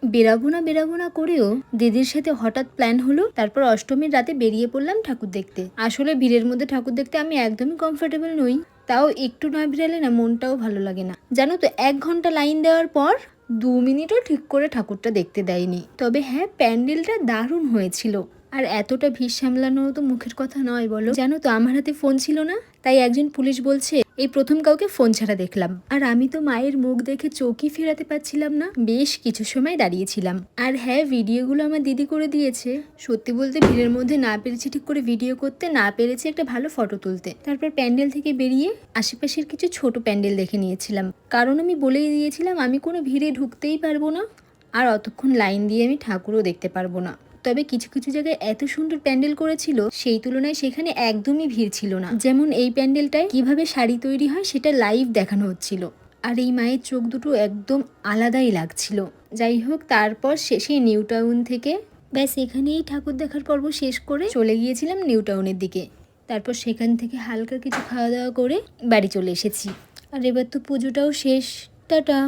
বেরাবো না করেও দিদির সাথে হঠাৎ প্ল্যান হলো। তারপর অষ্টমীর রাতে বেরিয়ে পড়লাম ঠাকুর দেখতে। আসলে ভিড়ের মধ্যে ঠাকুর দেখতে আমি একদমই কমফোর্টেবল নই, তাও একটু না বেরালে না মনটাও ভালো লাগে না। জানো তো 1 ঘন্টা লাইন দেওয়ার পর 2 মিনিটও ঠিক করে ঠাকুরটা দেখতে দেয়নি। তবে হ্যাঁ, প্যান্ডেলটা দারুণ হয়েছিল। আর এতটা ভিড় সামলানো তো মুখের কথা নয় বলো। জানো তো আমার হাতে ফোন ছিল না, তাই একজন পুলিশ বলছে এই প্রথম কাউকে ফোন ছাড়া দেখলাম। আর আমি তো মায়ের মুখ দেখে চোখই ফেরাতে পারছিলাম না, বেশ কিছু সময় দাঁড়িয়েছিলাম। আর হ্যাঁ, ভিডিওগুলো আমার দিদি করে দিয়েছে। সত্যি বলতে ভিড়ের মধ্যে না পেরেছি ঠিক করে ভিডিও করতে, না পেরেছি একটা ভালো ফটো তুলতে। তারপর প্যান্ডেল থেকে বেরিয়ে আশেপাশের কিছু ছোট প্যান্ডেল দেখে নিয়েছিলাম, কারণ আমি বলেই দিয়েছিলাম আমি কোনো ভিড়ে ঢুকতেই পারবো না, আর অতক্ষণ লাইন দিয়ে আমি ঠাকুরও দেখতে পারবো না। তবে কিছু কিছু জায়গায় এত সুন্দর প্যান্ডেল করেছিল, সেই তুলনায় সেখানে একদমই ভিড় ছিল না। যেমন এই প্যান্ডেলটায় কিভাবে শাড়ি তৈরি হয় সেটা লাইভ দেখানো হচ্ছিল, আর এই মায়ের চোখ দুটো একদম আলাদাই লাগছিল। যাই হোক, তারপর শেষে নিউ টাউন থেকে ব্যাস এখানেই ঠাকুর দেখার পর্ব শেষ করে চলে গিয়েছিলাম নিউ টাউনের দিকে। তারপর সেখান থেকে হালকা কিছু খাওয়া দাওয়া করে বাড়ি চলে এসেছি। আর এবার তো পুজোটাও শেষ। টাটা।